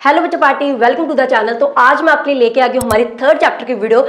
Hello बच्चों party, welcome to the channel. तो आज मैं आपके लिए लेके आ गई हूँ हमारी थर्ड चैप्टर की वीडियो।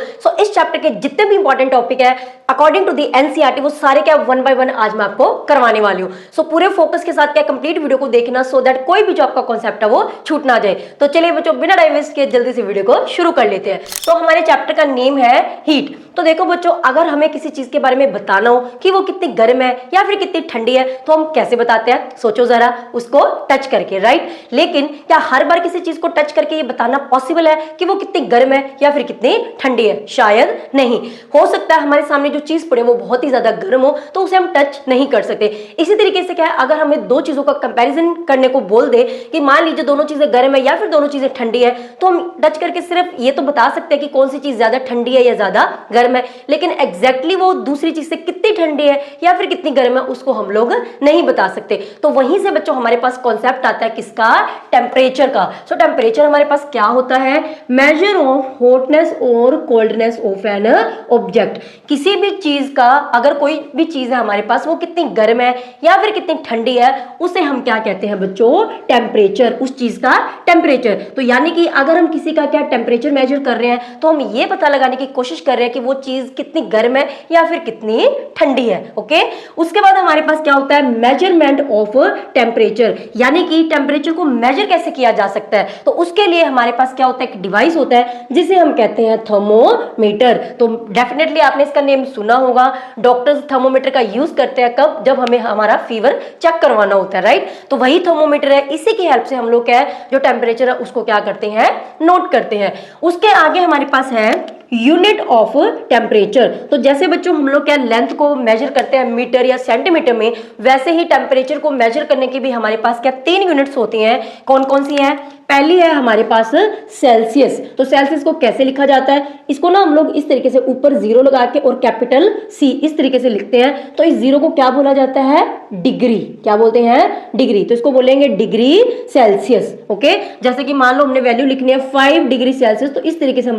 इस चैप्टर के जितने भी इंपॉर्टेंट टॉपिक है अकॉर्डिंग टू दी एनसीईआरटी वो सारे क्या वन बाय वन आज मैं आपको करवाने वाली हूँ। पूरे फोकस के साथ क्या कंप्लीट वीडियो को देखना सो दैट कोई भी जो आपका कॉन्सेप्ट है वो छूट ना जाए। तो चलिए बच्चों, बिना टाइम वेस्ट किए जल्दी से वीडियो को शुरू कर लेते हैं। तो हमारे चैप्टर का नेम है हीट। तो देखो बच्चों, अगर हमें किसी चीज के बारे में बताना हो कि वो कितनी गर्म है या फिर कितनी ठंडी है तो हम कैसे बताते हैं? सोचो जरा, उसको टच करके, राइट। लेकिन क्या हर बार किसी चीज को टच करके ये बताना पॉसिबल है कि वो कितनी गर्म है या फिर कितनी ठंडी है? शायद नहीं। हो सकता है हमारे सामने जो चीज पड़े वो बहुत ही ज्यादा गर्म हो तो उसे हम टच नहीं कर सकते। इसी तरीके से क्या है, अगर हमें दो चीजों का कंपैरिजन करने को बोल दे कि मान लीजिए दोनों चीजें गर्म है या फिर दोनों चीजें ठंडी है, तो हम टच करके सिर्फ ये तो बता सकते हैं कि कौन सी चीज ज्यादा ठंडी है या ज्यादा गर्म है, लेकिन एग्जैक्टली वो दूसरी चीज से कितनी ठंडी है या फिर कितनी गर्म है उसको हम लोग नहीं बता सकते। तो वहीं से बच्चों हमारे पास कॉन्सेप्ट आता है किसका? टेम्परेचर का। टेम्परेचर हमारे पास क्या होता है? मेजर ऑफ हॉटनेस और कोल्डनेस ऑफ एन ऑब्जेक्ट। किसी भी चीज का, अगर कोई भी चीज है हमारे पास, वो कितनी गर्म है या फिर कितनी ठंडी है, उसे हम क्या कहते हैं बच्चों? टेम्परेचर। उस चीज का टेम्परेचर। तो यानी कि अगर हम किसी का क्या टेम्परेचर मेजर कर रहे हैं तो हम ये पता लगाने की कोशिश कर रहे हैं कि वो चीज कितनी गर्म है या फिर कितनी ठंडी है। ओके। उसके बाद हमारे पास क्या होता है? मेजरमेंट ऑफ टेम्परेचर, यानी कि टेम्परेचर को मेजर कैसे किया जा सकता है। तो उसके लिए हमारे पास क्या होता है? एक डिवाइस होता है जिसे हम कहते हैं थर्मोमीटर। तो डेफिनेटली आपने इसका नेम सुना होगा। डॉक्टर्स थर्मोमीटर का यूज करते हैं कब? जब हमें हमारा फीवर चेक करवाना होता है, राइट। तो वही थर्मोमीटर है, इसी की हेल्प से हम लोग क्या है, जो टेम्परेचर है उसको क्या करते हैं? नोट करते हैं। उसके आगे हमारे पास है यूनिट ऑफ टेम्परेचर। तो जैसे बच्चों हम लोग क्या लेंथ को मेजर करते हैं मीटर या सेंटीमीटर में, वैसे ही टेम्परेचर को मेजर करने की भी हमारे पास क्या 3 यूनिट्स होती हैं। कौन कौन सी हैं? पहली है हमारे पास सेल्सियस। तो सेल्सियस को कैसे लिखा जाता है? इसको ना हम लोग इस तरीके से ऊपर जीरो लगा के और कैपिटल सी इस तरीके से लिखते हैं। तो इस जीरो को क्या बोला जाता है? डिग्री। क्या बोलते हैं? डिग्री। तो इसको बोलेंगे डिग्री सेल्सियस। ओके। जैसे कि मान लो हमने वैल्यू लिखनी है 5 डिग्री सेल्सियस, तो इस तरीके से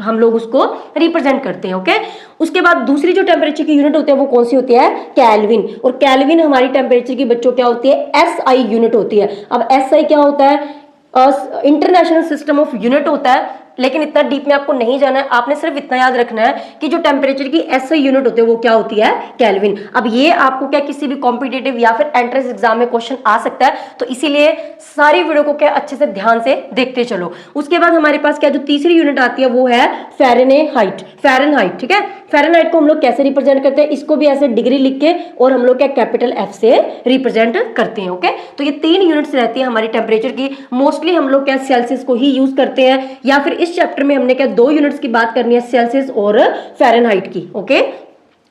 हम लोग उसको रिप्रेजेंट करते हैं। ओके। उसके बाद दूसरी जो टेम्परेचर की यूनिट होती है वो कौन सी होती है? केल्विन। और केल्विन हमारी टेम्परेचर की बच्चों क्या होती है? एसआई यूनिट होती है। अब एसआई क्या होता है? इंटरनेशनल सिस्टम ऑफ यूनिट होता है, लेकिन इतना डीप में आपको नहीं जाना है। आपने सिर्फ इतना याद रखना है कि जो टेम्परेचर की एसआई यूनिट होती है वो क्या होती है? केल्विन। अब ये आपको क्या किसी भी कॉम्पिटिटिव या फिर एंट्रेंस एग्जाम में क्वेश्चन आ सकता है, तो इसीलिए सारी वीडियो को क्या अच्छे से ध्यान से देखते चलो। उसके बाद हमारे पास क्या जो तीसरी यूनिट आती है वो है फ़ारेनहाइट। फ़ारेनहाइट, ठीक है। फ़ारेनहाइट को हम लोग कैसे रिप्रेजेंट करते हैं? इसको भी ऐसे डिग्री लिख के और हम लोग क्या कैपिटल एफ से रिप्रेजेंट करते हैं। ओके। तो ये 3 यूनिट्स रहती है हमारी टेम्परेचर की। मोस्टली हम लोग क्या सेल्सियस को ही यूज करते हैं, या फिर इस चैप्टर में हमने क्या 2 यूनिट्स की बात करनी है, सेल्सियस और फ़ारेनहाइट की। ओके।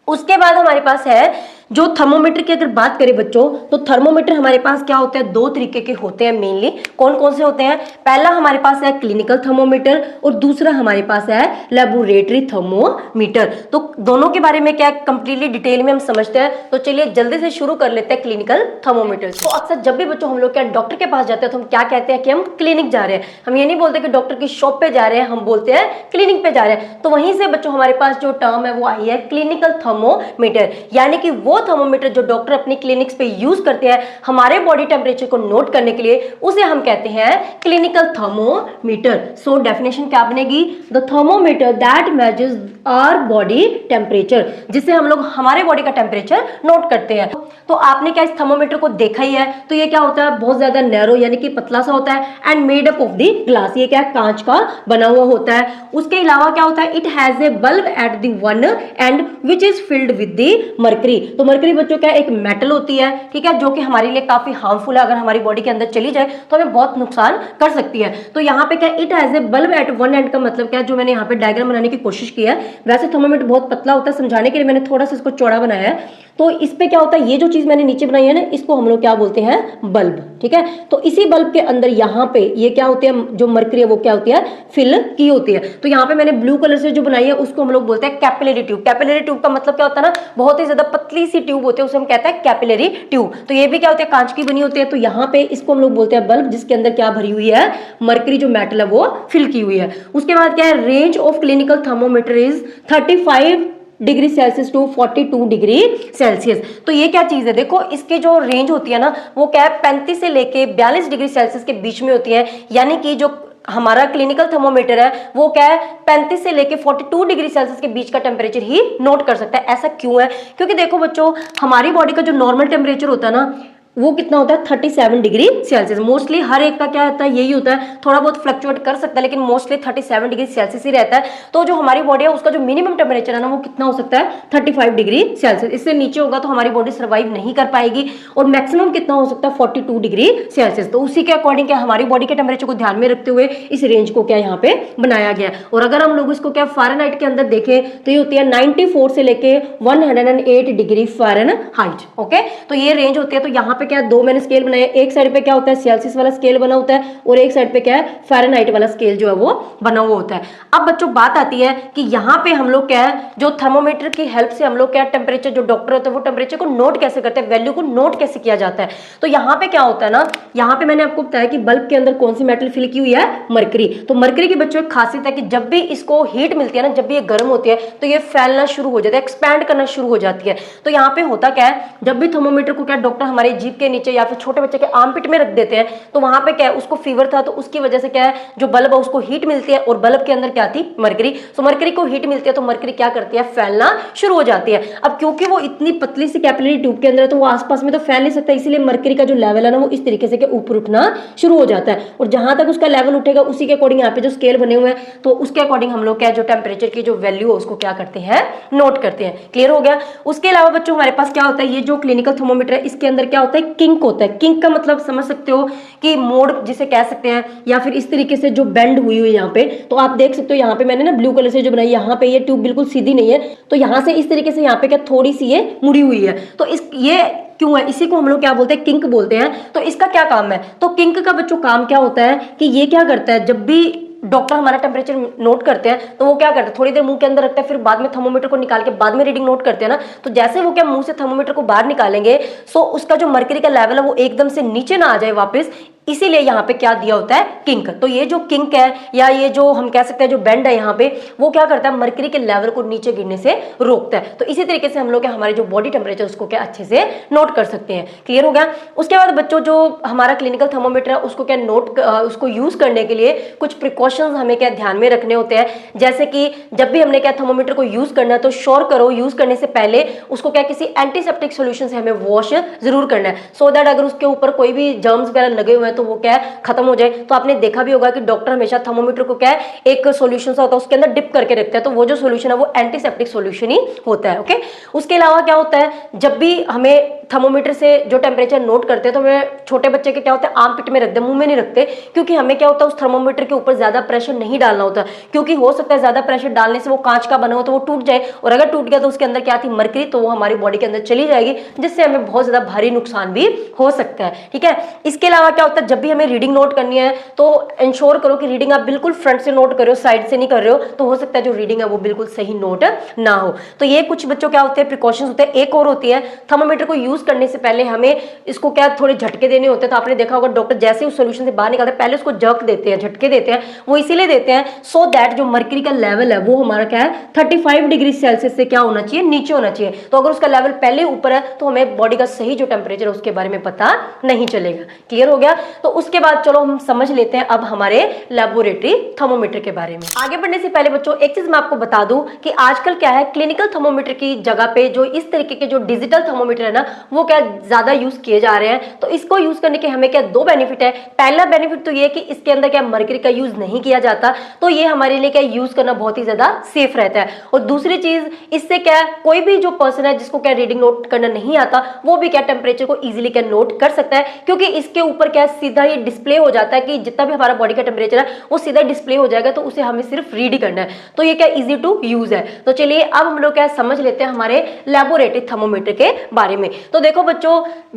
उसके बाद हमारे पास है जो थर्मोमीटर की अगर बात करें बच्चों, तो थर्मोमीटर हमारे पास क्या होता है? 2 तरीके के होते हैं मेनली। कौन कौन से होते हैं? पहला हमारे पास है क्लिनिकल थर्मोमीटर और दूसरा हमारे पास है लेबोरेटरी थर्मोमीटर। तो दोनों के बारे में क्या कंप्लीटली डिटेल में हम समझते हैं। तो चलिए जल्दी से शुरू कर लेते हैं क्लिनिकल थर्मोमीटर। तो अक्सर जब भी बच्चों हम लोग क्या डॉक्टर के पास जाते हैं तो हम क्या कहते हैं कि हम क्लिनिक जा रहे हैं। हम ये नहीं बोलते कि डॉक्टर की शॉप पे जा रहे हैं, हम बोलते हैं क्लिनिक पे जा रहे हैं। तो वहीं से बच्चों हमारे पास जो टर्म है वो आई है क्लिनिकल थर्मोमीटर, यानी कि वो थर्मोमीटर जो डॉक्टर अपनी क्लिनिक्स पे यूज करते हैं हमारे बॉडी टेम्परेचर को नोट करने के लिए, उसे हम कहते हैं क्लिनिकल थर्मोमीटर। सो डेफिनेशन क्या बनेगी? The thermometer that measures our body temperature, जिससे हम लोग हमारे बॉडी का टेम्परेचर नोट करते हैं। तो आपने क्या इस थर्मोमीटर को देखा ही है। तो ये क्या होता है? बहुत ज्यादा नैरो यानी कि पतला सा होता है and made up of the glass. ये क्या कांच का बना हुआ होता है। उसके अलावा क्या होता है? It has a bulb at the one and which is filled with the mercury. तो मरकरी बच्चों क्या एक मेटल होती है, ठीक है, जो कि हमारे लिए काफी हार्मफुल है। अगर हमारी बॉडी के अंदर चली जाए तो हमें बहुत नुकसान कर सकती है। तो यहाँ पे क्या it has a bulb at one end का मतलब क्या है? जो मैंने यहाँ पे डायग्राम बनाने की कोशिश की है, वैसे थर्मोमीटर बहुत पतला होता है, समझाने के लिए मैंने थोड़ा सा इसको चौड़ा बनाया है। तो इस पे क्या होता है? ये जो चीज मैंने नीचे बनाई है ना, इसको हम लोग क्या बोलते हैं? बल्ब, ठीक है। तो इसी बल्ब के अंदर यहाँ पे ये क्या होती है? जो मरकरी है वो क्या होती है? फिल की होती है। तो यहाँ पे मैंने ब्लू कलर से जो बनाई है उसको हम लोग बोलते हैं कैपिलरी ट्यूब। कैपिलरी ट्यूब का मतलब क्या होता है ना? बहुत ही ज्यादा पतली सी ट्यूब होती है, उसे हम कहते हैं कैपिलरी ट्यूब। तो ये भी क्या होती है? कांच की बनी होती है। तो यहाँ पे इसको हम लोग बोलते हैं बल्ब, जिसके अंदर क्या भरी हुई है? मरकरी जो मेटल है वो फिल की हुई है। उसके बाद क्या है? Range of clinical thermometer is 35 degree Celsius to 42 degree Celsius. तो ये क्या चीज है, देखो इसकी जो रेंज होती है ना वो क्या है 35 से लेके 42 डिग्री सेल्सियस के बीच में होती है। यानी कि जो हमारा क्लिनिकल थर्मोमीटर है वो क्या है 35 से लेके 42 डिग्री सेल्सियस के बीच का टेम्परेचर ही नोट कर सकता है। ऐसा क्यों है, क्योंकि देखो बच्चों हमारी बॉडी का जो नॉर्मल टेम्परेचर होता है ना वो कितना होता है 37 डिग्री सेल्सियस। मोस्टली हर एक का क्या होता है यही होता है, थोड़ा बहुत फ्लक्चुएट कर सकता है लेकिन मोस्टली 37 डिग्री सेल्सियस ही रहता है। तो जो हमारी बॉडी है उसका जो मिनिमम टेम्परेचर है ना वो कितना हो सकता है 35 डिग्री सेल्सियस। इससे नीचे होगा तो हमारी बॉडी सर्वाइव नहीं कर पाएगी। और मैक्सिमम कितना हो सकता है 42 डिग्री सेल्सियस। तो उसी के अकॉर्डिंग क्या हमारी बॉडी के टेम्परेचर को ध्यान में रखते हुए इस रेंज को क्या यहाँ पे बनाया गया। और अगर हम लोग इसको क्या फ़ारेनहाइट के अंदर देखें तो ये होती है 94 से लेके 108 डिग्री फ़ारेनहाइट। ओके, तो ये रेंज होती है। तो यहाँ पे क्या दो मैंने स्केल बनाया, एक साइड पे क्या होता है सेल्सियस वाला स्केल बना होता है और एक साइड पे क्या है फ़ारेनहाइट वाला स्केल जो है वो बना हुआ होता है। अब बच्चों बात आती है कि यहाँ पे हम लोग क्या है जो थर्मोमीटर की हेल्प से हम लोग क्या टेम्परेचर जो डॉक्टर होते हैं वो टेम्परेचर को नोट कैसे करते हैं, वैल्यू को नोट कैसे किया जाता है। तो यहाँ पे क्या होता है ना, यहाँ पे मैंने आपको बताया कि बल्ब के अंदर कौन सी मेटल फिल की हुई है, मरकरी। तो मरकरी की बच्चों एक खासियत है कि जब भी इसको हीट मिलती है ना, जब भी ये गर्म होती है तो ये फैलना शुरू हो जाता है, एक्सपैंड करना शुरू हो जाती है। तो यहाँ पे होता क्या है, जब भी थर्मोमीटर को क्या डॉक्टर हमारे जीभ के नीचे या फिर छोटे बच्चे के आर्मपिट में रख देते हैं तो वहां पे क्या है उसको फीवर था तो उसकी वजह से क्या है जो बल्ब है उसको हीट मिलती है और बल्ब के अंदर क्या थी मरकरी। तो मरकरी को हीट मिलती है तो मरकरी क्या करती है फैलना शुरू हो जाती है। अब क्योंकि वो इतनी पतली सी कैपिलरी ट्यूब के अंदर है तो वो आसपास में तो फैल नहीं सकता, इसीलिए मरकरी का जो लेवल है ना वो इस तरीके से ऊपर उठना शुरू हो जाता है। और जहां तक उसका लेवल उठेगा उसी के अकॉर्डिंग यहाँ पे जो स्केल बने हुए हैं तो उसके अकॉर्डिंग हम लोग क्या जो टेम्परेचर की जो वैल्यू है उसको क्या करते हैं नोट करते हैं। क्लियर हो गया। उसके अलावा बच्चों हमारे पास क्या होता है, ये जो क्लिनिकल थर्मोमीटर है इसके अंदर क्या होता है किंक होता है। किंक का मतलब समझ सकते हो कि मोड़ जिसे कह सकते हैं या फिर इस तरीके से जो बेंड हुई हुई यहाँ पे। तो आप देख सकते हो यहाँ पे मैंने ना ब्लू कलर से जो बनाई, यहाँ पे ये ट्यूब बिल्कुल सीधी नहीं है तो यहाँ से इस तरीके से यहाँ पे क्या थोड़ी सी ये मुड़ी हुई है। तो इस ये क्यों है, इसी को हम लोग क्या बोलते हैं किंक बोलते हैं। तो इसका क्या काम है, तो किंक का बच्चों काम क्या होता है कि ये क्या करता है जब भी डॉक्टर हमारा टेम्परेचर नोट करते हैं तो वो क्या करते हैं थोड़ी देर मुंह के अंदर रखते हैं फिर बाद में थर्मोमीटर को निकाल के बाद में रीडिंग नोट करते हैं ना। तो जैसे वो क्या मुंह से थर्मोमीटर को बाहर निकालेंगे सो उसका जो मरकरी का लेवल है वो एकदम से नीचे ना आ जाए वापस, इसीलिए यहाँ पे क्या दिया होता है किंक। तो ये जो किंक है या ये जो हम कह सकते हैं जो बेंड है यहाँ पे वो क्या करता है मरकरी के लेवल को नीचे गिरने से रोकता है। तो इसी तरीके से हम लोग हमारे जो बॉडी टेम्परेचर उसको क्या अच्छे से नोट कर सकते हैं। क्लियर हो गया। उसके बाद बच्चों जो हमारा क्लिनिकल थर्मोमीटर है उसको क्या नोट उसको यूज करने के लिए कुछ प्रिकॉशंस हमें क्या ध्यान में रखने होते हैं। जैसे कि जब भी हमने क्या थर्मोमीटर को यूज करना है तो श्योर करो यूज करने से पहले उसको क्या किसी एंटीसेप्टिक सोल्यूशन से हमें वॉश जरूर करना है सो दैट अगर उसके ऊपर कोई भी जर्म्स वगैरह लगे हुए हैं तो वो क्या है खत्म हो जाए। तो आपने देखा भी होगा कि डॉक्टर हमेशा थर्मोमीटर को क्या है एक सॉल्यूशन सा होता है उसके अंदर डिप करके रखते हैं तो वो जो सॉल्यूशन है वो एंटीसेप्टिक सॉल्यूशन ही होता है। ओके, उसके अलावा क्या होता है जब भी हमें थर्मोमीटर से जो टेम्परेचर नोट करते हैं तो हमें छोटे बच्चे के क्या होता है आर्मपिट में रखते हैं, मुंह में नहीं रखते, क्योंकि हमें क्या होता है उस थर्मोमीटर के ऊपर ज्यादा प्रेशर नहीं डालना होता क्योंकि हो सकता है ज्यादा प्रेशर डालने से वो कांच का बना हो तो वो टूट जाए और अगर टूट गया तो उसके अंदर क्या थी मरकरी तो वो हमारी बॉडी के अंदर चली जाएगी जिससे हमें बहुत ज्यादा भारी नुकसान भी हो सकता है। ठीक है, इसके अलावा क्या होता है जब भी हमें रीडिंग नोट करनी है तो इंश्योर करो कि रीडिंग आप बिल्कुल फ्रंट से नोट कर रहे हो, साइड से नहीं कर रहे हो, तो हो सकता है जो रीडिंग है वो बिल्कुल सही नोट ना हो। तो ये कुछ बच्चों क्या होते हैं प्रिकॉशंस होते हैं। एक और होती है थर्मोमीटर को यूज करने से पहले हमें इसको क्या थोड़े झटके देने होते हैं। तो आपने देखा होगा डॉक्टर जैसे उस सोल्यूशन से बाहर निकालते हैं पहले उसको जर्क देते हैं, झटके देते हैं। वो इसीलिए देते हैं सो दैट जो मरकरी का लेवल है वो हमारा क्या है 35 डिग्री सेल्सियस से क्या होना चाहिए नीचे होना चाहिए। तो अगर उसका लेवल पहले ऊपर है तो हमें बॉडी का सही जो टेम्परेचर है उसके बारे में पता नहीं चलेगा। क्लियर हो गया। तो उसके बाद चलो हम समझ लेते हैं अब हमारे लेबोरेटरी थर्मोमीटर के बारे में। आगे बढ़ने से पहले बच्चों एक चीज मैं आपको बता दूं कि आजकल क्या है क्लिनिकल थर्मोमीटर की जगह पे जो इस तरीके के जो डिजिटल थर्मोमीटर है ना वो क्या ज्यादा यूज किए जा रहे हैं। तो इसको यूज करने के हमें क्या दो बेनिफिट है। पहला बेनिफिट तो ये कि इसके अंदर क्या मरकरी का यूज नहीं किया जाता तो ये हमारे लिए क्या यूज करना बहुत ही ज्यादा सेफ रहता है। और दूसरी चीज इससे क्या कोई भी जो पर्सन है जिसको क्या रीडिंग नोट करना नहीं आता वो भी क्या टेम्परेचर को इजीली क्या नोट कर सकता है क्योंकि इसके ऊपर क्या सीधा ये डिस्प्ले हो जाता है कि जितना भी हमारा बॉडी का टेम्परेचर है वो सीधा डिस्प्ले हो जाएगा तो उसे हमें सिर्फ रीड करना है। तो ये क्या इजी टू यूज है। तो चलिए अब हम लोग क्या समझ लेते हैं हमारे लेबोरेटरी थर्मोमीटर के बारे में। तो देखो बच्चों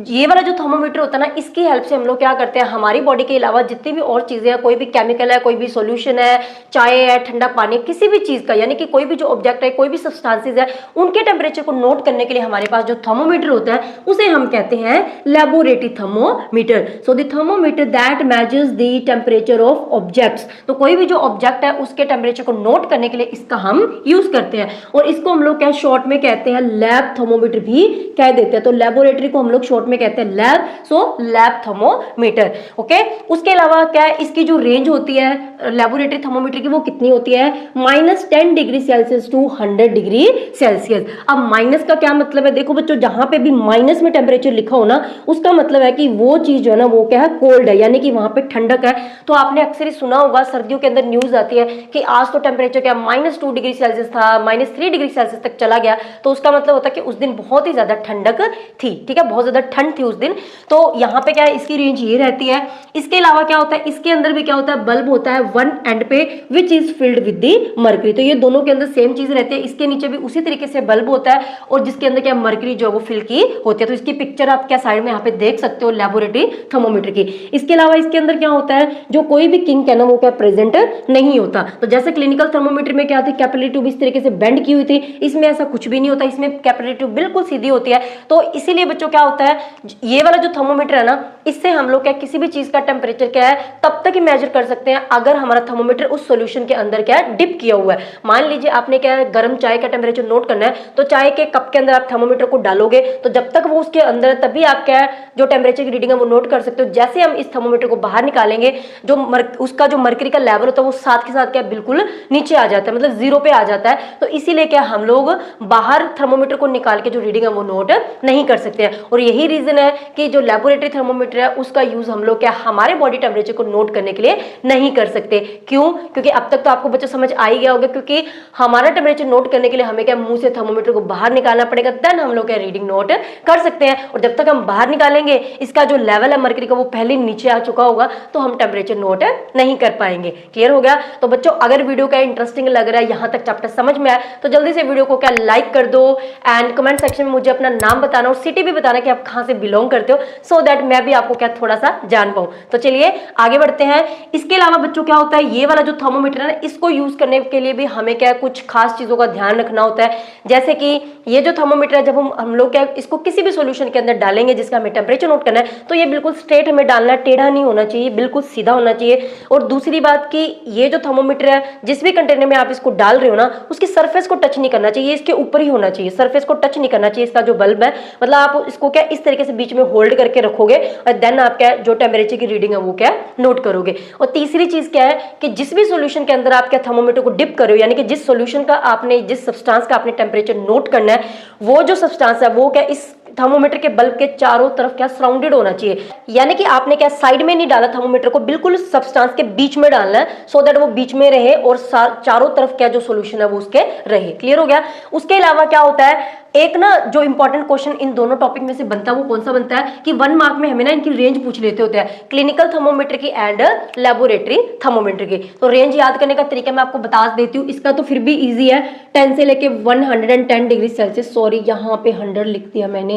ये वाला जो थर्मोमीटर होता है ना इसकी हेल्प से हम लोग क्या करते हैं हमारी बॉडी के अलावा जितनी भी और चीजें हैं कोई भी केमिकल है कोई भी सॉल्यूशन है चाय है ठंडा पानी किसी भी चीज का यानी कि कोई भी जो ऑब्जेक्ट है कोई भी सब्सटेंसेस है उनके टेम्परेचर को नोट करने के लिए हमारे पास जो थर्मोमीटर होता है उसे हम कहते हैं laboratory thermometer. So the thermometer that measures the temperature of objects. तो कोई भी जो ऑब्जेक्ट है उसके टेम्परेचर को नोट करने के लिए इसका हम यूज करते हैं, और इसको हम लोग क्या शॉर्ट में कहते हैं लैब थर्मोमीटर भी कह देते हैं। तो लेबोरेटरी को हम लोग शॉर्ट में कहते हैं लैब, सो लैब थर्मोमीटर। ओके, उसके अलावा क्या है, इसकी जो रेंज होती है लेबोरेटरी थर्मोमीटर की वो कितनी होती है, -10 degree Celsius to 100 degree Celsius. अब माइनस का क्या मतलब है, देखो बच्चों जहां पे भी माइनस में टेम्परेचर लिखा हो ना, उसका मतलब है कि वो चीज जो है ना वो क्या है, कोल्ड है, यानी कि वहां पे ठंडक है। तो आपने अक्सर ही सुना होगा सर्दियों के अंदर न्यूज आती है कि आज तो टेम्परेचर क्या -2 डिग्री सेल्सियस था, -3 डिग्री सेल्सियस तक चला गया। तो उसका मतलब होता है कि उस दिन बहुत ही ज्यादा ठंडक थी, ठीक है, बहुत ज्यादा ठंड थी उस दिन। तो यहाँ पे क्या है, इसकी रेंज ये रहती है। इसके अलावा क्या होता है, इसके अंदर भी क्या होता है, बल्ब होता है वन एंड पे which is filled with the mercury. तो ये दोनों के अंदर सेम चीज रहती है। इसके नीचे भी उसी तरीके से बल्ब होता है और जिसके अंदर क्या मर्करी जो वो फिल की होती है। तो इसकी पिक्चर आप क्या साइड में यहाँ पे देख सकते हो लेबोरेटरी थर्मोमीटर की। इसके अलावा इसके अंदर क्या होता है, जो कोई भी किंक है ना वो क्या प्रेजेंट नहीं होता। तो जैसे क्लिनिकल थर्मोमीटर में क्या थी, कैपिलरी ट्यूब इस तरीके से बेंड की हुई थी, इसमें ऐसा कुछ भी नहीं होता, इसमें कैपिलरी ट्यूब बिल्कुल सीधी होती है। तो इसीलिए बच्चों क्या होता है, ये वाला जो थर्मोमीटर है ना, इससे हम लोग क्या किसी भी चीज का टेम्परेचर क्या है तब तक ही मेजर कर सकते हैं अगर हमारा थर्मोमीटर उस सॉल्यूशन के अंदर क्या है डिप किया हुआ है। मान लीजिए आपने क्या है गर्म चाय का टेम्परेचर नोट करना है, तो चाय के कप के अंदर आप थर्मोमीटर को डालोगे, तो जब तक वो उसके अंदर है तभी आप क्या है जो टेम्परेचर की रीडिंग है वो नोट कर सकते हो। जैसे हम इस थर्मोमीटर को बाहर निकालेंगे, जो उसका जो मर्करी का लेवल होता है वो साथ के साथ क्या बिल्कुल नीचे आ जाता है, मतलब 0 पे आ जाता है। तो इसीलिए क्या हम लोग बाहर थर्मोमीटर को निकाल के जो रीडिंग है वो नोट नहीं कर सकते हैं। और यही रीजन है कि जो लेबोरेटरी थर्मोमीटर है उसका यूज हम लोग क्या हमारे बॉडी टेम्परेचर को नोट करने के लिए नहीं कर सकते। क्यों? क्योंकि अब तक तो आपको बच्चों समझ आ ही गया होगा, क्योंकि हमारा टेम्परेचर नोट करने के लिए हमें क्या मुंह से थर्मोमीटर को बाहर निकालना पड़ेगा, देन हम लोग क्या रीडिंग नोट कर सकते हैं। और जब तक हम बाहर निकालेंगे इसका जो लेवल है मर्करी का वो पहले नीचे आ चुका होगा, तो हम टेम्परेचर नोट नहीं कर पाएंगे। क्लियर हो गया? तो बच्चों अगर वीडियो का इंटरेस्टिंग लग रहा है, यहां तक चैप्टर समझ में आए, तो जल्दी से वीडियो को क्या लाइक कर दो एंड कमेंट सेक्शन में मुझे अपना नाम बताना और सिटी भी बताना कि आप कहां से बिलोंग करते हो, सो दैट मैं भी आपको क्या थोड़ा सा जान पाऊं। तो चलिए आगे बढ़ते हैं। इसके अलावा बच्चों क्या होता है, ये वाला जो थर्मोमीटर है ना, इसको यूज करने के लिए भी हमें क्या कुछ खास चीजों का ध्यान रखना होता है। जैसे कि ये जो थर्मोमीटर है, जब हम लोग क्या इसको किसी भी सॉल्यूशन के अंदर डालेंगे जिसका हमें टेम्परेचर नोट करना है, तो ये बिल्कुल स्ट्रेट हमें डालना है, टेढ़ा नहीं होना चाहिए, बिल्कुल सीधा होना चाहिए। और दूसरी बात कि ये जो थर्मोमीटर है जिस भी कंटेनर में आप इसको डाल रहे हो ना, उसकी सरफेस को टच नहीं करना चाहिए, इसके ऊपर ही होना चाहिए, सरफेस को टच नहीं करना चाहिए। इसका जो बल्ब है, मतलब आप इसको क्या इस तरीके से बीच में होल्ड करके रखोगे और देन आप क्या जो टेम्परेचर की रीडिंग है वो क्या नोट करोगे। और तीसरी चीज क्या है कि जिस भी सॉल्यूशन के अंदर आप क्या थर्मोमीटर को डिप करो, यानी कि जिस सॉल्यूशन का आपने जिस सब्सटेंस का आपने टेम्परेचर नोट करना है, वो जो सब्सटेंस है वो क्या इस थर्मोमीटर के बल्ब के चारों तरफ क्या सराउंडेड होना चाहिए। यानी कि आपने क्या साइड में नहीं डाला थर्मोमीटर को, बिल्कुल सब्सटेंस के बीच में डालना है, सो दैट वो बीच में रहे और चारों तरफ क्या जो सॉल्यूशन है वो उसके रहे। क्लियर हो गया? उसके अलावा क्या होता है, एक ना जो इंपॉर्टेंट क्वेश्चन इन दोनों टॉपिक में से बनता है वो कौन सा बनता है कि 1 मार्क में हमें ना इनकी रेंज पूछ लेते होते हैं, क्लिनिकल थर्मोमीटर की एंड लेबोरेटरी थर्मोमीटर की। तो रेंज याद करने का तरीका मैं आपको बता देती हूँ, इसका तो फिर भी इजी है। 10 से लेके 110 डिग्री सेल्सियस, सॉरी यहाँ पे 100 लिख दिया मैंने,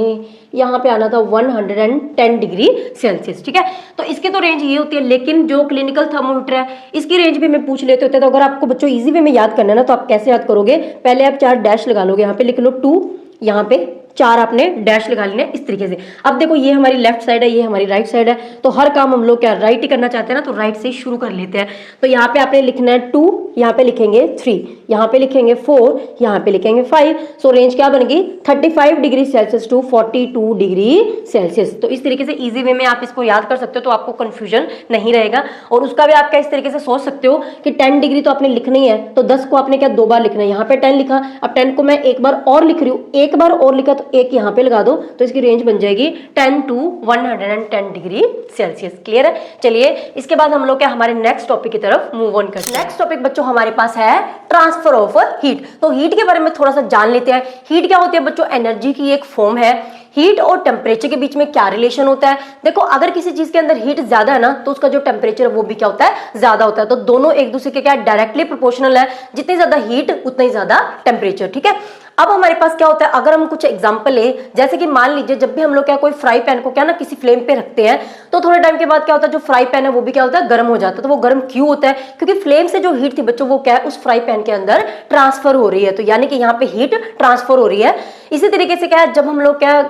यहाँ पे आना था 110 डिग्री सेल्सियस, ठीक है। तो इसकी तो रेंज ये होती है, लेकिन जो क्लिनिकल थर्मोमीटर है इसकी रेंज भी हमें पूछ लेते होते हैं। तो अगर आपको बच्चों इजी वे में याद करना है ना, तो आप कैसे याद करोगे, पहले आप 4 डैश लगा लोगे, यहाँ पे लिख लो 2, यहाँ पे 4 आपने डैश लगा लेने इस तरीके से। अब देखो ये हमारी लेफ्ट साइड है, ये हमारी राइट साइड है, तो हर काम हम लोग क्या राइट ही करना चाहते हैं ना, तो राइट से शुरू कर लेते हैं। तो यहाँ पे आपने लिखना है 2, यहाँ पे लिखेंगे 3, यहाँ पे लिखेंगे 4, यहाँ पे लिखेंगे 5। सो रेंज क्या बनेगी 35 degree Celsius to 42 degree Celsius. तो इस तरीके से इजी वे में आप इसको याद कर सकते हो, तो आपको कंफ्यूजन नहीं रहेगा। और उसका भी आप क्या इस तरीके से सोच सकते हो कि 10 डिग्री तो आपने लिखनी है, तो 10 को आपने क्या 2 बार लिखना है। यहाँ पे 10 लिखा, अब 10 को मैं एक बार और लिख रही हूँ, एक बार और लिखा तो एक यहाँ पे लगा दो, तो इसकी रेंज बन जाएगी 10 टू 110 डिग्री सेल्सियस। क्लियर है? चलिए इसके बाद हम लोग क्या हमारे नेक्स्ट टॉपिक की तरफ मूव ऑन करते हैं। नेक्स्ट टॉपिक बच्चों हमारे पास है ट्रांसफर ऑफ हीट। तो हीट के बारे में थोड़ा सा जान लेते हैं। हीट क्या होती है बच्चों? एनर्जी की एक फॉर्म है। हीट और टेम्परेचर के बीच में क्या रिलेशन होता है? देखो अगर किसी चीज के अंदर हीट ज्यादा है ना, तो उसका जो टेम्परेचर है वो भी क्या होता है ज्यादा होता है। तो दोनों एक दूसरे के क्या डायरेक्टली प्रोपोर्शनल है, जितनी ज्यादा हीट उतना ही ज्यादा टेम्परेचर, ठीक है। अब हमारे पास क्या होता है, अगर हम कुछ एग्जांपल ले, जैसे कि मान लीजिए जब भी हम लोग क्या कोई फ्राई पैन को क्या ना किसी फ्लेम पे रखते हैं तो थोड़े टाइम के बाद क्या होता है, जो फ्राई पैन है वो भी क्या होता है, गर्म हो जाता है। तो वो गर्म क्यों होता है, क्योंकि फ्लेम से जो हीट थी बच्चों वो क्या है उस फ्राई पैन के अंदर ट्रांसफर हो रही है। तो यानी कि यहाँ पे हीट ट्रांसफर हो रही है। इसी तरीके से क्या है, जब हम लोग क्या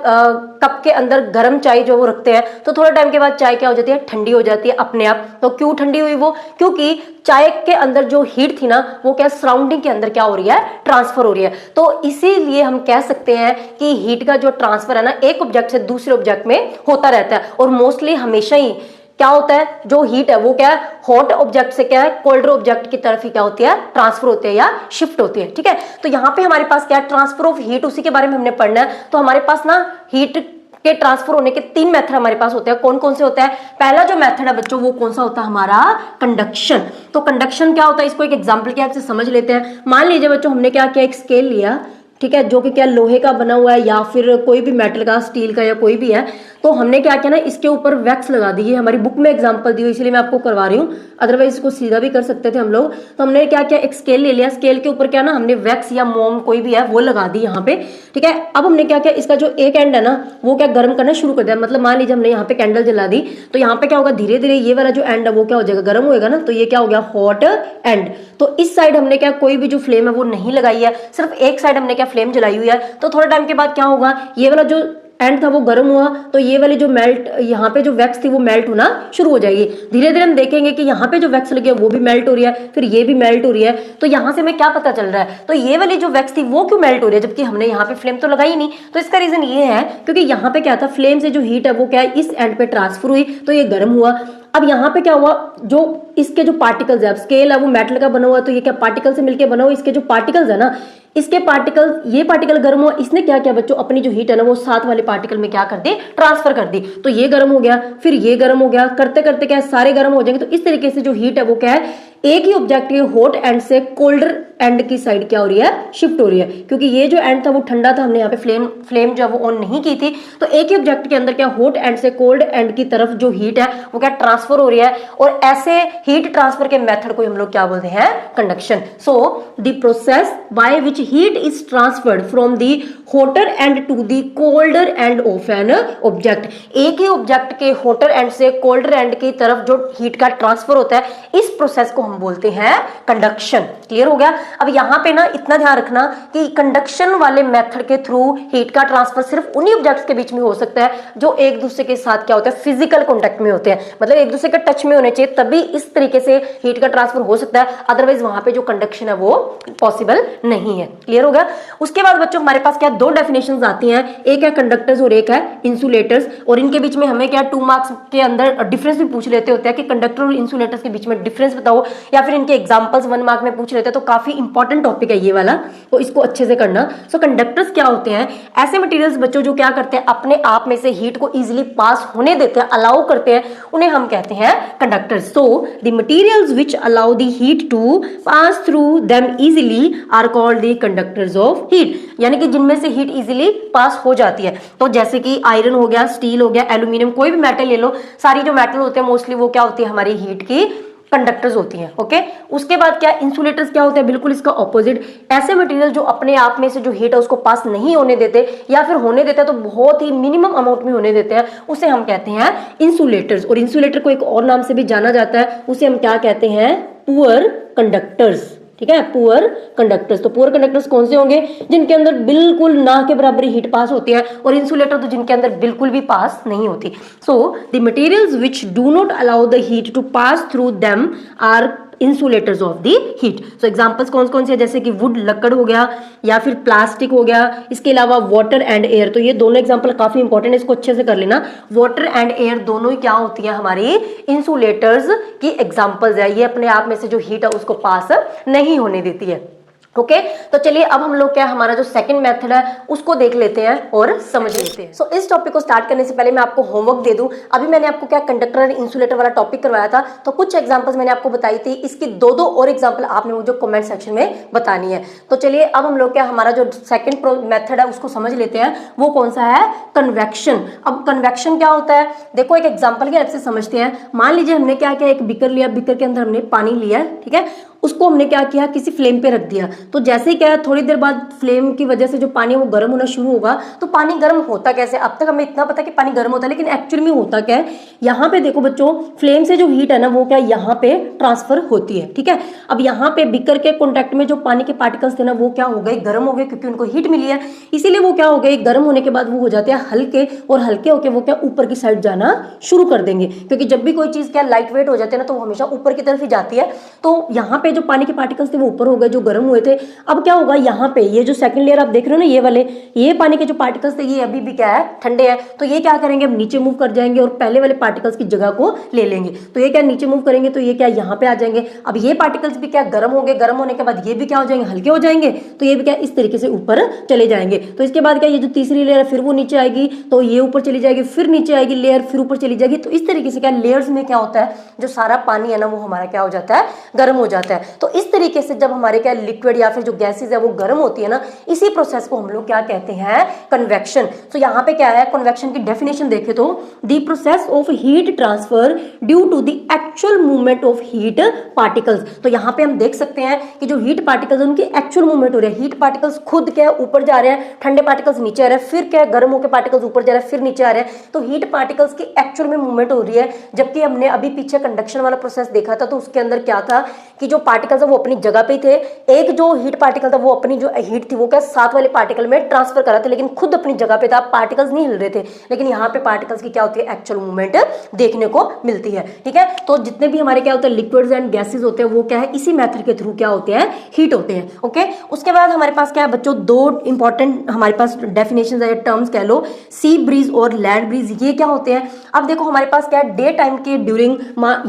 कप के अंदर गर्म चाय जो वो रखते हैं तो थोड़े टाइम के बाद चाय क्या हो जाती है, ठंडी हो जाती है अपने आप। तो क्यों ठंडी हुई वो, क्योंकि चाय के अंदर जो हीट थी ना वो क्या सराउंडिंग के अंदर क्या हो रही है, ट्रांसफर हो रही है। तो इसीलिए हम कह सकते हैं कि हीट का जो ट्रांसफर है ना एक ऑब्जेक्ट से दूसरे ऑब्जेक्ट में होता रहता है। और मोस्टली हमेशा ही क्या होता है, जो हीट है वो क्या है हॉट ऑब्जेक्ट से क्या है कोल्डर ऑब्जेक्ट की तरफ ही क्या होती है, ट्रांसफर होती है या शिफ्ट होती है। ठीक है, तो यहाँ पे हमारे पास क्या है, ट्रांसफर ऑफ हीट, उसी के बारे में हमने पढ़ना है। तो हमारे पास ना हीट के ट्रांसफर होने के 3 मेथड हमारे पास होते हैं। कौन कौन से होते हैं, पहला जो मेथड है बच्चों वो कौन सा होता है हमारा, कंडक्शन। तो कंडक्शन क्या होता है, इसको एक एग्जांपल के आपसे समझ लेते हैं। मान लीजिए बच्चों हमने क्या किया, एक स्केल लिया, ठीक है, जो कि क्या लोहे का बना हुआ है या फिर कोई भी मेटल का, स्टील का या कोई भी है। तो हमने क्या किया ना, इसके ऊपर वैक्स लगा दी है। हमारी बुक में एग्जांपल दी हुई इसलिए मैं आपको करवा रही हूँ, अदरवाइज इसको सीधा भी कर सकते थे हम लोग। तो हमने क्या किया, एक स्केल ले लिया, स्केल के ऊपर क्या ना हमने वैक्स या मोम कोई भी है वो लगा दी यहाँ पे। ठीक है, अब हमने क्या किया, इसका जो एक एंड है ना वो क्या गर्म करना शुरू कर दिया। मतलब मान लीजिए हमने यहाँ पे कैंडल जला दी तो यहाँ पे क्या होगा, धीरे धीरे ये वाला जो एंड है वो क्या हो जाएगा, गर्म होएगा ना। तो ये क्या हो गया, हॉट एंड। तो इस साइड हमने क्या कोई भी जो फ्लेम है वो नहीं लगाई है, सिर्फ एक साइड हमने क्या फ्लेम जलाई हुई है। तो थोड़ा टाइम के बाद क्या होगा, ये वाला जो एंड था वो गर्म हुआ तो ये वाली जो मेल्ट यहाँ पे जो वैक्स थी वो मेल्ट होना शुरू हो जाएगी। धीरे धीरे हम देखेंगे कि यहाँ पे जो वैक्स लगी है वो भी मेल्ट हो रही है, फिर ये भी मेल्ट हो रही है। तो यहाँ से हमें क्या पता चल रहा है, तो ये वाली जो वैक्स थी वो क्यों मेल्ट हो रही है, जबकि हमने यहाँ पे फ्लेम तो लगाई नहीं। तो इसका रीजन ये है क्योंकि यहाँ पे क्या था, फ्लेम से जो हीट है वो क्या है इस एंड पे ट्रांसफर हुई तो ये गर्म हुआ। अब यहाँ पे क्या हुआ, जो इसके जो पार्टिकल्स है, अब स्केल है वो मेटल का बना हुआ है तो ये क्या पार्टिकल से मिलकर बना हुआ, इसके जो पार्टिकल्स है ना, इसके पार्टिकल, ये पार्टिकल गर्म हुआ, इसने क्या किया बच्चों, अपनी जो हीट है ना वो साथ वाले पार्टिकल में क्या कर दी, ट्रांसफर कर दी। तो ये गर्म हो गया, फिर ये गर्म हो गया, करते करते क्या सारे गर्म हो जाएंगे। तो इस तरीके से जो हीट है वो क्या है एक ही ऑब्जेक्ट के हॉट एंड से कोल्डर एंड की साइड क्या हो रही है, शिफ्ट हो रही है। क्योंकि ये जो एंड था वो ठंडा था, हमने यहाँ पे फ्लेम जो है वो ऑन नहीं की थी। तो एक ही ऑब्जेक्ट के अंदर क्या हॉट एंड से कोल्ड एंड की तरफ जो हीट है वो क्या ट्रांसफर हो रही है। और ऐसे हीट ट्रांसफर के मेथड को हम लोग क्या बोलते हैं, conduction. So the process by which heat is transferred from the hotter end to the colder end of an object. एक ही ऑब्जेक्ट के हॉटर एंड से कोल्डर एंड की तरफ जो हीट का ट्रांसफर होता है इस प्रोसेस को हम बोलते हैं कंडक्शन। क्लियर हो गया। अब यहां पे ना इतना ध्यान रखना कि कंडक्शन वाले मेथड के थ्रू हीट का ट्रांसफर सिर्फ उन्हीं ऑब्जेक्ट्स के बीच में हो सकता है जो एक दूसरे के साथ क्या होता है, फिजिकल कांटेक्ट में होते हैं। मतलब एक दूसरे के टच में होने चाहिए, तभी इस तरीके से हीट का ट्रांसफर हो सकता है। अदरवाइज वहां पे जो कंडक्शन है वो पॉसिबल नहीं है। क्लियर हो गया। उसके बाद बच्चों हमारे पास क्या दो डेफिनेशंस आती हैं, एक है कंडक्टर्स और एक है इंसुलेटर्स। और इनके बीच में हमें क्या 2 मार्क्स के अंदर डिफरेंस भी पूछ लेते होते हैं कि कंडक्टर और इंसुलेटर्स के बीच में डिफरेंस बताओ, या फिर इनके एग्जांपल्स 1 मार्क में पूछ लेते हैं। तो काफी इंपॉर्टेंट टॉपिक है ये वाला, तो इसको अच्छे से करना। सो कंडक्टर्स क्या होते हैं, ऐसे मटेरियल्स बच्चों जो क्या करते हैं अपने आप में से हीट को इजीली पास होने देते हैं, अलाउ करते हैं, उन्हें हम कहते हैं conductors. So the materials which allow the heat to pass through them easily are called the conductors of heat. यानी कि जिनमें से हीट इजीली पास हो जाती है। तो जैसे कि आयरन हो गया, स्टील हो गया, एल्यूमिनियम, कोई भी मेटल ले लो, सारी जो मेटल होते हैं मोस्टली वो क्या होती है, हमारी हीट की कंडक्टर्स होती हैं। ओके, उसके बाद क्या इंसुलेटर्स क्या होते हैं, बिल्कुल इसका ऑपोजिट। ऐसे मटेरियल जो अपने आप में से जो हीट है उसको पास नहीं होने देते, या फिर होने देते हैं तो बहुत ही मिनिमम अमाउंट में होने देते हैं, उसे हम कहते हैं इंसुलेटर्स। और इंसुलेटर को एक और नाम से भी जाना जाता है, उसे हम क्या कहते हैं, पुअर कंडक्टर्स। ठीक है, पुअर कंडक्टर्स। तो पुअर कंडक्टर्स कौन से होंगे, जिनके अंदर बिल्कुल ना के बराबर हीट पास होती है, और इंसुलेटर तो जिनके अंदर बिल्कुल भी पास नहीं होती। So the materials which do not allow the heat to pass through them are insulators of the heat. So examples कौन कौन से हैं, जैसे कि वुड, लकड़ हो गया, या फिर प्लास्टिक हो गया, इसके अलावा वाटर एंड एयर। तो ये दोनों एग्जांपल काफी इंपॉर्टेंट है, इसको अच्छे से कर लेना। वाटर एंड एयर दोनों ही क्या होती है, हमारी इंसुलेटर्स की एग्जांपल्स है। ये अपने आप में से जो हीट है उसको पास नहीं होने देती है। ओके, तो चलिए अब हम लोग क्या हमारा जो सेकंड मेथड है उसको देख लेते हैं और समझ लेते हैं। सो इस टॉपिक को स्टार्ट करने से पहले मैं आपको होमवर्क दे दूं। अभी मैंने आपको क्या कंडक्टर और इंसुलेटर वाला टॉपिक करवाया था, तो कुछ एग्जांपल्स मैंने आपको बताई थी, इसकी दो और एग्जांपल आपने मुझे कमेंट सेक्शन में बतानी है। तो चलिए अब हम लोग क्या हमारा जो सेकंड मेथड है उसको समझ लेते हैं। वो कौन सा है, कन्वेक्शन। अब कन्वेक्शन क्या होता है, देखो एक एग्जाम्पल के हेल्प से समझते हैं। मान लीजिए हमने क्या किया, एक बीकर लिया, बीकर के अंदर हमने पानी लिया, ठीक है, उसको हमने क्या किया, किसी फ्लेम पे रख दिया। तो जैसे ही क्या है, थोड़ी देर बाद फ्लेम की वजह से जो पानी है वो गर्म होना शुरू होगा। तो पानी गर्म होता कैसे, अब तक हमें इतना पता कि पानी गर्म होता है, लेकिन एक्चुअली में होता क्या है, यहाँ पे देखो बच्चों, फ्लेम से जो हीट है ना वो क्या यहाँ पे ट्रांसफर होती है। ठीक है, अब यहाँ पे बीकर के कॉन्टेक्ट में जो पानी के पार्टिकल्स थे ना वो क्या हो गए, गर्म हो गए, क्योंकि उनको हीट मिली है, इसीलिए वो क्या हो गए, गर्म होने के बाद वो हो जाते हैं हल्के, और हल्के होके वो क्या ऊपर की साइड जाना शुरू कर देंगे, क्योंकि जब भी कोई चीज क्या लाइट वेट हो जाती है ना तो वो हमेशा ऊपर की तरफ ही जाती है। तो यहाँ पे जो पानी के पार्टिकल्स थे वो ऊपर हो गए, जो गर्म हुए थे। अब क्या होगा, यहाँ पे ये जो सेकंड लेयर आप देख रहे हो ना, ये वाले, ये पानी के जो पार्टिकल्स थे ये अभी भी क्या है, ठंडे हैं। तो ये क्या करेंगे, अब नीचे मूव कर जाएंगे और पहले वाले पार्टिकल्स की जगह को ले लेंगे। तो ये क्या नीचे मूव करेंगे तो ये क्या यहाँ पे आ जाएंगे। अब ये पार्टिकल्स भी क्या गर्म होंगे, गर्म होने के बाद ये भी क्या हो जाएंगे, हल्के हो जाएंगे। तो ये भी क्या इस तरीके से ऊपर चले जाएंगे। तो इसके बाद क्या, ये जो तीसरी लेयर है फिर वो नीचे आएगी, तो ये ऊपर चली जाएगी, फिर नीचे आएगी लेयर, फिर ऊपर चली जाएगी। तो इस तरीके से क्या लेयर्स में क्या होता है, जो सारा पानी है ना वो हमारा क्या हो जाता है, गर्म हो जाता है। तो इस तरीके से जब हमारे क्या लिक्विड या फिर जो गैसेज है वो गर्म होती है ना, इसी प्रोसेस को हम लोग क्या कहते हैं, कन्वेक्शन। तो यहाँ पे क्या है, कन्वेक्शन की डेफिनेशन देखे तो the process of heat transfer due to the actual movement of heat particles. तो यहाँ पे हम देख सकते हैं कि जो हीट पार्टिकल्स उनकी एक्चुअल मूवमेंट हो रही है, हीट पार्टिकल्स खुद क्या ऊपर जा रहे हैं, ठंडे पार्टिकल्स नीचे आ रहे हैं, फिर क्या गर्म होकर पार्टिकल्स ऊपर जा रहे हैं, फिर नीचे आ रहे हैं। तो हीट पार्टिकल्स की एक्चुअल में मूवमेंट हो रही है। जबकि हमने अभी पीछे कंडक्शन वाला प्रोसेस देखा था, तो उसके अंदर क्या था कि जो पार्टिकल्स है वो अपनी जगह पे थे। एक जो हीट पार्टिकल था वो अपनी जो हीट थी वो क्या साथ वाले पार्टिकल में ट्रांसफर कर रहा था, लेकिन खुद अपनी जगह पे था, पार्टिकल्स नहीं हिल रहे थे। लेकिन यहाँ पे पार्टिकल्स की क्या होती है, एक्चुअल मूवमेंट देखने को मिलती है। ठीक है, तो जितने भी हमारे क्या होते हैं लिक्विड्स एंड गैसेज होते हैं वो क्या है, इसी मेथड के थ्रू क्या होते हैं, हीट होते हैं। ओके, उसके बाद हमारे पास क्या है बच्चों, दो इंपॉर्टेंट हमारे पास डेफिनेशंस है, टर्म्स कह लो, सी ब्रीज और लैंड ब्रीज। ये क्या होते हैं, अब देखो हमारे पास क्या है, डे टाइम के ड्यूरिंग,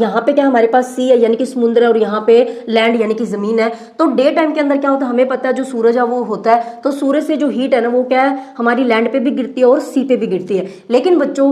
यहाँ पे क्या हमारे पास सी है यानी कि समुद्र है, और यहाँ पे लैंड यानी कि जमीन है। तो डे टाइम के अंदर क्या होता है, हमें पता है जो सूरज है वो होता है, तो सूरज से जो हीट है ना वो क्या है, हमारी लैंड पे भी गिरती है और सी पे भी गिरती है। लेकिन बच्चों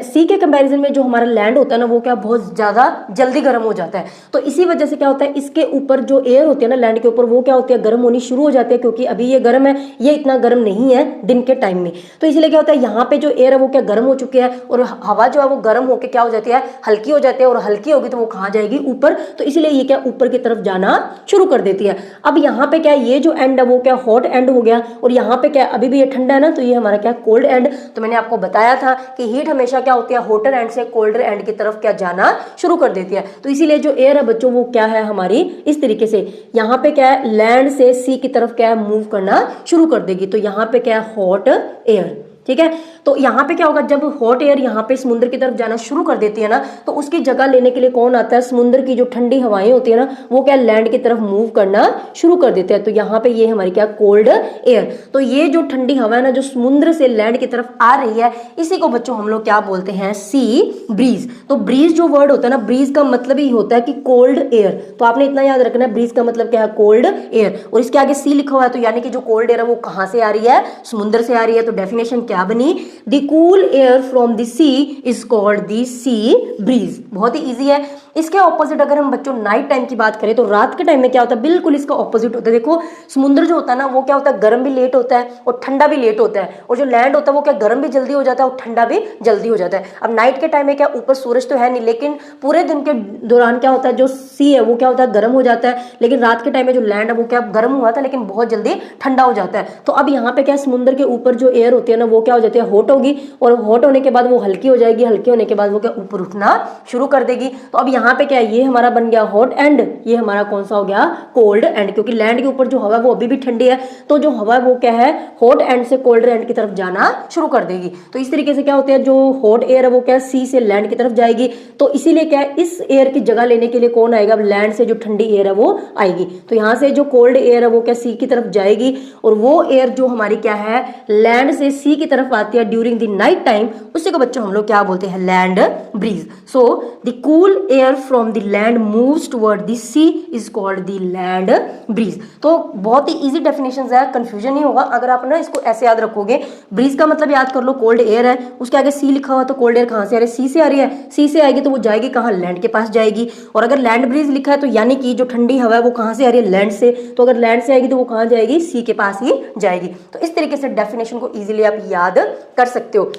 सी के कंपैरिजन में जो हमारा लैंड होता है ना वो क्या बहुत ज्यादा जल्दी गर्म हो जाता है। तो इसी वजह से क्या होता है, इसके ऊपर जो एयर होती है ना लैंड के ऊपर, वो क्या होती है, गर्म होनी शुरू हो जाती है, क्योंकि अभी ये गर्म है, ये इतना गर्म नहीं है दिन के टाइम में। तो इसलिए क्या होता है, यहाँ पे जो एयर है वो क्या गर्म हो चुकी है, और हवा जो है वो गर्म होकर क्या हो जाती है, हल्की हो जाती है, और हल्की होगी तो वो कहाँ जाएगी, ऊपर। तो इसलिए ये क्या ऊपर की तरफ जाना शुरू कर देती है। अब यहाँ पे क्या, ये जो एंड है वो क्या हॉट एंड हो गया, और यहाँ पे क्या अभी भी ये ठंडा है ना, तो ये हमारा क्या कोल्ड एंड। तो मैंने आपको बताया था कि हीट हमेशा क्या होती है, हॉटर एंड से कोल्डर एंड की तरफ क्या जाना शुरू कर देती है। तो इसीलिए जो एयर है बच्चों वो क्या है हमारी इस तरीके से, यहाँ पे क्या है, लैंड से सी की तरफ क्या है, मूव करना शुरू कर देगी। तो यहाँ पे क्या है, हॉट एयर। ठीक है, तो यहाँ पे क्या होगा, जब हॉट एयर यहाँ पे समुद्र की तरफ जाना शुरू कर देती है ना, तो उसकी जगह लेने के लिए कौन आता है, समुद्र की जो ठंडी हवाएं होती है ना वो क्या लैंड की तरफ मूव करना शुरू कर देते हैं। तो यहाँ पे ये हमारी क्या कोल्ड एयर। तो ये जो ठंडी हवा है ना जो समुद्र से लैंड की तरफ आ रही है, इसी को बच्चों हम लोग क्या बोलते हैं, सी ब्रीज। तो ब्रीज जो वर्ड होता है ना, ब्रीज का मतलब ही होता है कि कोल्ड एयर। तो आपने इतना याद रखना है, ब्रीज का मतलब क्या है, कोल्ड एयर। और इसके आगे सी लिखा हुआ है, तो यानी कि जो कोल्ड एयर है वो कहाँ से आ रही है, समुद्र से आ रही है। तो डेफिनेशन क्या बनी, the cool air from the sea is called the sea breeze. बहुत ही इजी है। इसके ऑपोजिट अगर हम बच्चों नाइट टाइम की बात करें, तो रात के टाइम में क्या होता है, बिल्कुल इसका ऑपोजिट होता है। देखो समुद्र जो होता है ना वो क्या होता है, गर्म भी लेट होता है और ठंडा भी लेट होता है, और जो लैंड होता है वो क्या गर्म भी जल्दी हो जाता है और ठंडा भी जल्दी हो जाता है। अब नाइट के टाइम में क्या ऊपर सूरज तो है नहीं, लेकिन पूरे दिन के दौरान क्या होता है, जो सी है वो क्या होता है, गर्म हो जाता है। लेकिन रात के टाइम में जो लैंड है वो क्या गर्म हुआ था लेकिन बहुत जल्दी ठंडा हो जाता है। तो अब यहाँ पे क्या, समुद्र के ऊपर जो एयर होती है ना वो क्या हो जाती है, हॉट होगी, और हॉट होने के बाद वो हल्की हो जाएगी, हल्की होने के बाद वो क्या ऊपर उठना शुरू कर देगी। तो अब यहाँ पे क्या, ये हमारा बन गया हॉट एंड, ये हमारा कौन सा हो गया, कोल्ड एंड। क्योंकि लैंड के ऊपर जो हवा वो अभी भी ठंडी है, तो जो हवा वो क्या है, हॉट एंड से कोल्ड एंड की तरफ जाना शुरू कर देगी। तो इस तरीके से क्या होता है, जो हॉट एयर है वो क्या सी से लैंड की तरफ जाएगी। तो इसीलिए क्या है, इस एयर की जगह लेने के लिए कौन आएगा, लैंड से जो ठंडी एयर है वो आएगी। तो यहाँ से जो कोल्ड एयर है वो क्या सी की तरफ जाएगी, और वो एयर जो हमारी क्या है, लैंड से सी की तरफ आती है ड्यूरिंग द नाइट टाइम, उसी को बच्चों हम लोग क्या बोलते हैं, land breeze. So the cool air from the land moves toward the sea is called the land breeze। तो बहुत ही इजी डेफिनेशंस है, कंफ्यूजन नहीं होगा अगर आप ना इसको ऐसे याद रखोगे। ब्रीज का मतलब याद कर लो, कोल्ड एयर है, उसके आगे सी लिखा हुआ, तो कोल्ड एयर कहाँ से आ रही है, सी से आ रही है। सी से आएगी तो वो जाएगी कहाँ, लैंड के पास जाएगी। और अगर लैंड ब्रीज लिखा है तो यानी कि जो ठंडी हवा है वो कहाँ से आ रही है, लैंड से। तो अगर लैंड से आएगी तो वो कहाँ जाएगी, सी के पास ही जाएगी। तो इस तरीके से डेफिनेशन को इजीली आप याद कर सकते हो।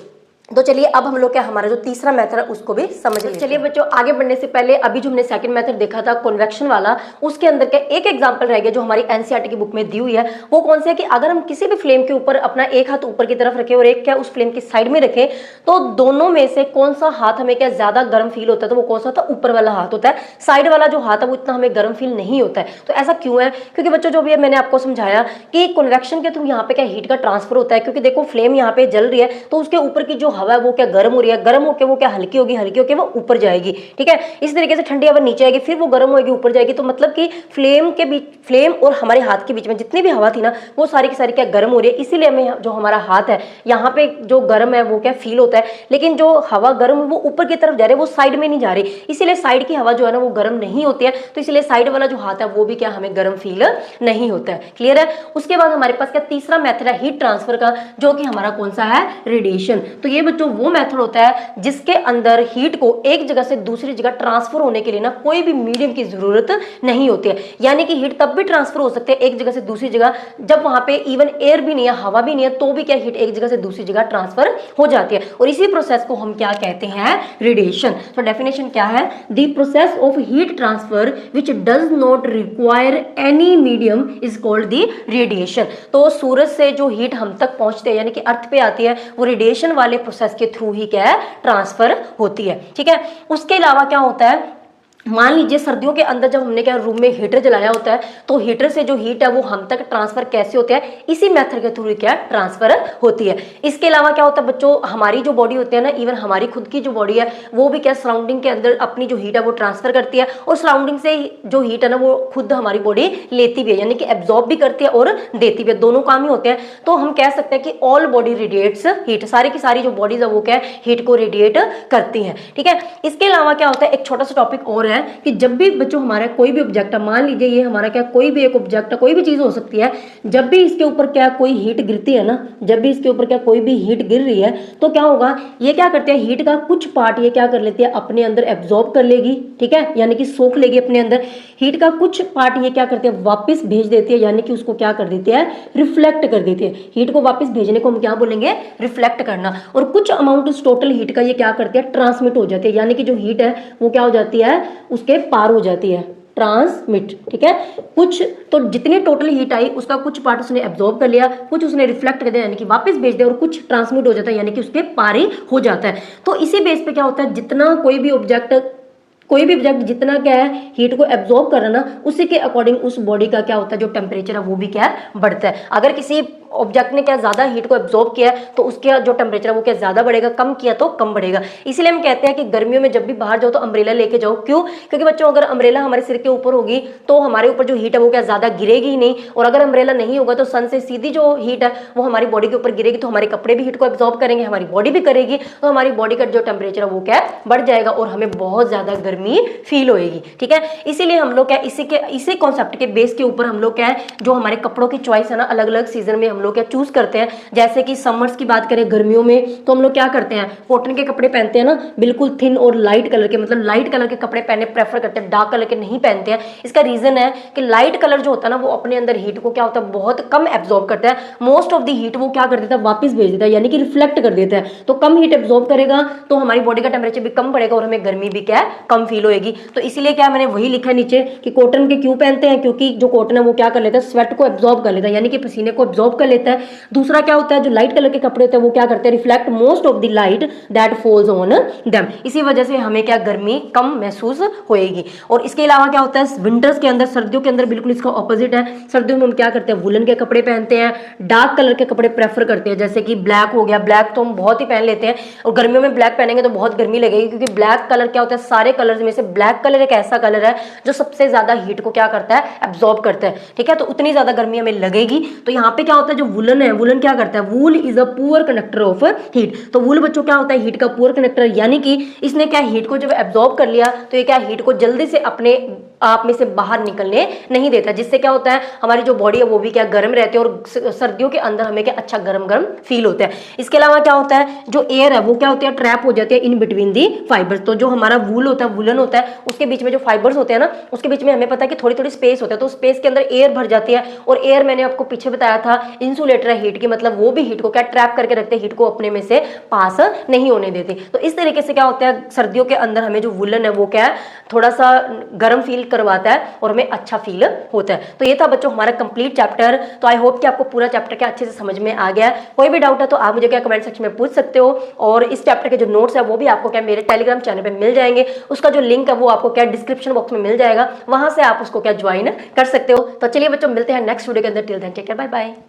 तो चलिए अब हम लोग क्या हमारा जो तीसरा मेथड है उसको भी समझ लेते हैं। चलिए बच्चों, आगे बढ़ने से पहले अभी जो हमने सेकंड मेथड देखा था कन्वेक्शन वाला, उसके अंदर का एक एग्जांपल रह गया जो हमारी एनसीईआरटी की बुक में दी हुई है। वो कौन सा है कि अगर हम किसी भी फ्लेम के ऊपर अपना एक हाथ ऊपर की तरफ रखें और एक क्या उस फ्लेम की साइड में रखें, तो दोनों में से कौन सा हाथ हमें क्या ज्यादा गर्म फील होता है, तो वो कौन सा होता है, ऊपर वाला हाथ होता है। साइड वाला जो हाथ है वो इतना हमें गर्म फील नहीं होता है। तो ऐसा क्यों है? क्योंकि बच्चों जो भी मैंने आपको समझाया कि कन्वेक्शन के थ्रू यहाँ पे क्या हीट का ट्रांसफर होता है। क्योंकि देखो फ्लेम यहाँ पे जल रही है तो उसके ऊपर की जो हवा है वो क्या गर्म हो रही है, गर्म होकर वो क्या हल्की होगी, हल्की होकर वो ऊपर जाएगी। ठीक है, इस तरीके से ठंडी हवा नीचे आएगी, फिर वो गर्म होगी ऊपर जाएगी। तो मतलब कि फ्लेम के बीच, फ्लेम और हमारे हाथ के बीच में जितनी भी हवा थी ना वो सारी की सारी क्या गर्म हो रही है। इसीलिए हमें जो हमारा हाथ है यहाँ पे जो गर्म है वो क्या फील होता है, लेकिन जो हवा गर्म वो ऊपर की तरफ जा रही है, वो साइड में नहीं जा रही। इसीलिए साइड की हवा जो है ना वो गर्म नहीं होती है, तो इसलिए साइड वाला जो हाथ है वो भी क्या हमें गर्म फील नहीं होता है। क्लियर है? उसके बाद हमारे पास क्या तीसरा मेथड है हीट ट्रांसफर का, जो कि हमारा कौन सा है, रेडिएशन। तो ये बच्चों वो मेथड होता है जिसके अंदर हीट को एक जगह से दूसरी जगह ट्रांसफर होने के लिए ना कोई भी मीडियम की जरूरत नहीं होती है। यानी कि हीट तब भी ट्रांसफर हो सकते हैं एक जगह से दूसरी जगह जब वहां पे इवन एयर भी नहीं है, हवा भी नहीं है, तो भी क्या हीट एक जगह से दूसरी जगह ट्रांसफर हो जाती है। और इसी प्रोसेस को हम क्या कहते हैं, रेडिएशन। तो डेफिनेशन क्या है, the process of heat transfer which does not require any medium is called the radiation. तो सूरज से जो हीट हम तक पहुंचते हैं यानी कि अर्थ पे आती है, वो रेडिएशन वाले प्रोसेस के थ्रू ही क्या है, ट्रांसफर होती है। ठीक है, उसके अलावा क्या होता है, मान लीजिए सर्दियों के अंदर जब हमने क्या रूम में हीटर जलाया होता है, तो हीटर से जो हीट है वो हम तक ट्रांसफर कैसे होता है, इसी मेथड के थ्रू क्या ट्रांसफर होती है। इसके अलावा क्या होता है बच्चों, हमारी जो बॉडी होती है ना, इवन हमारी खुद की जो बॉडी है वो भी क्या सराउंडिंग के अंदर अपनी जो हीट है वो ट्रांसफर करती है, और सराउंडिंग से जो हीट है ना वो खुद हमारी बॉडी लेती भी है, यानी कि एब्जॉर्ब भी करती है और देती भी है, दोनों काम ही होते हैं। तो हम कह सकते हैं कि ऑल बॉडी रेडिएट्स हीट, सारी की सारी जो बॉडीज है वो क्या हीट को रेडिएट करती है। ठीक है, इसके अलावा क्या होता है, एक छोटा सा टॉपिक और है कि जब भी बच्चों हमारा कोई भी ऑब्जेक्ट है, मान लीजिए ये हमारा क्या कोई भी एक ऑब्जेक्ट है, कोई भी चीज हो सकती है, जब भी इसके ऊपर क्या कोई हीट गिरती है ना, जब भी इसके ऊपर क्या कोई भी हीट गिर रही है, तो क्या होगा, ये क्या करते हैं, हीट का कुछ पार्ट ये क्या कर लेती है, अपने अंदर एब्जॉर्ब कर लेगी। ठीक है, यानी कि सोख लेगी अपने अंदर। हीट का कुछ पार्ट ये क्या करते हैं, वापस भेज देती है, यानी कि उसको क्या कर देती है, रिफ्लेक्ट कर देती है। हीट को वापस भेजने को हम क्या बोलेंगे, रिफ्लेक्ट करना। और कुछ अमाउंट उस टोटल हीट का ये क्या करती है, ट्रांसमिट हो जाती है, यानी कि जो हीट है वो क्या हो जाती है, उसके पार हो जाती है, ट्रांसमिट। ठीक है, कुछ तो जितनी टोटल हीट आई उसका कुछ पार्ट उसने एब्जॉर्ब कर लिया, कुछ उसने रिफ्लेक्ट कर दिया यानी कि वापस भेज दिया, और कुछ ट्रांसमिट हो जाता है यानी कि उसके पार ही हो जाता है। तो इसी बेस पे क्या होता है, जितना कोई भी ऑब्जेक्ट जितना क्या है हीट को एब्जॉर्ब कर रहा है ना, उसी के अकॉर्डिंग उस बॉडी का क्या होता है, जो टेम्परेचर है वो भी क्या बढ़ता है। अगर किसी ऑब्जेक्ट ने क्या ज्यादा हीट को एब्जॉर्ब किया है तो उसका जो टेम्परेचर है वो क्या ज्यादा बढ़ेगा, कम किया तो कम बढ़ेगा। इसीलिए हम कहते हैं कि गर्मियों में जब भी बाहर जाओ तो अम्ब्रेला लेके जाओ। क्यों? क्योंकि बच्चों अगर अम्ब्रेला हमारे सिर के ऊपर होगी तो हमारे ऊपर जो हीट है वो क्या ज्यादा गिरेगी ही नहीं, और अगर अम्ब्रेला नहीं होगा तो सन से सीधी जो हीट है वो हमारी बॉडी के ऊपर गिरेगी, तो हमारे कपड़े भी हीट को एब्जॉर्ब करेंगे, हमारी बॉडी भी करेगी, तो हमारी बॉडी का जो टेम्परेचर है वो क्या बढ़ जाएगा और हमें बहुत ज्यादा गर्मी फील होएगी। ठीक है, इसीलिए हम लोग क्या इसी कॉन्सेप्ट के बेस के ऊपर हम लोग क्या है, जो हमारे कपड़ों की चॉइस है ना, अलग अलग सीजन में हम लोग क्या चूज करते हैं। जैसे कि समर्स की बात करें, गर्मियों में तो हम लोग क्या करते हैं, कॉटन के कपड़े पहनते हैं ना, बिल्कुल थिन और लाइट कलर के, मतलब लाइट कलर के कपड़े पहनने प्रेफर करते हैं, डार्क कलर के नहीं पहनते हैं। इसका रीजन है कि लाइट कलर जो होता है ना वो अपने अंदर हीट को क्या होता है, बहुत कम एब्जॉर्ब करता है। मोस्ट ऑफ द हीट वो क्या कर देता है, वापस भेज देता है, यानी कि रिफ्लेक्ट कर देता है। तो कम हीट एब्जॉर्ब करेगा तो हमारी बॉडी का टेम्परेचर भी कम बढ़ेगा और हमें गर्मी भी क्या कम फील होगी। तो इसीलिए क्या मैंने वही लिखा नीचे कि कॉटन के क्यों पहनते हैं, क्योंकि जो कॉटन है वो क्या कर लेता है, स्वेट को एब्जॉर्ब कर लेता है, यानी कि पसीने को एब्जॉर्ब कर लेता है। दूसरा क्या होता है, जो लाइट कलर के कपड़े होते हैं वो क्या करते हैं, reflect most of the light that falls on them. इसी वजह से हमें क्या गर्मी कम महसूस होएगी। और इसके अलावा क्या होता है, विंटर्स के अंदर, सर्दियों के अंदर बिल्कुल इसका ऑपोजिट है। सर्दियों में हम क्या करते हैं, वुलन के कपड़े पहनते हैं, डार्क कलर के कपड़े प्रेफर करते हैं, जैसे कि ब्लैक हो गया, ब्लैक तो हम बहुत ही पहन लेते हैं, और गर्मियों में ब्लैक पहनेंगे तो बहुत गर्मी लगेगी, क्योंकि ब्लैक कलर क्या होता है, सारे कलर्स में से ब्लैक कलर एक ऐसा कलर है जो सबसे ज्यादा हीट को क्या करता है, एब्जॉर्ब करता है। ठीक है, तो उतनी ज्यादा गर्मी हमें लगेगी। तो यहाँ पे क्या होता है, जो वुलन है, वुलन क्या करता है, वूल is a poor conductor of heat. तो वूल बच्चों क्या होता है, हीट का पुअर कंडक्टर, यानी कि इसने क्या हीट को जब एब्जॉर्ब कर लिया तो ये क्या हीट को जल्दी से अपने आप में से बाहर निकलने नहीं देता, जिससे क्या होता है, हमारी जो बॉडी है वो भी क्या गर्म रहती है, और सर्दियों के अंदर हमें क्या अच्छा गर्म गर्म फील होता है। इसके अलावा क्या होता है, जो एयर है वो क्या होती है, ट्रैप हो जाती है इन बिटवीन दी फाइबर्स। तो जो हमारा वूल होता है, वुलन होता है, उसके बीच में जो फाइबर्स होते हैं ना, उसके बीच में हमें पता है कि थोड़ी थोड़ी स्पेस होता है, तो स्पेस के अंदर एयर भर जाती है, और एयर मैंने आपको पीछे बताया था इंसुलेटर है हीट की, मतलब वो भी हीट को क्या ट्रैप करके रखते हैं, हीट को अपने में से पास नहीं होने देते। तो इस तरीके से क्या होता है, सर्दियों के अंदर हमें जो वुलन है वो क्या है, थोड़ा सा गर्म फील करवाता है और हमें अच्छा फील होता है। तो ये था बच्चों हमारा कंप्लीट चैप्टर। तो आई होप कि आपको पूरा चैप्टर क्या अच्छे से समझ में आ गया है। कोई भी डाउट है तो आप मुझे क्या कमेंट सेक्शन में पूछ सकते हो, और इस चैप्टर के जो नोट्स है वो भी आपको क्या मेरे टेलीग्राम चैनल पे मिल जाएंगे। उसका जो लिंक है वो आपको क्या डिस्क्रिप्शन बॉक्स में मिल जाएगा, वहां से आप उसको क्या ज्वाइन कर सकते हो। तो चलिए बच्चों, मिलते हैं नेक्स्ट वीडियो के अंदर। Till then take care, bye bye.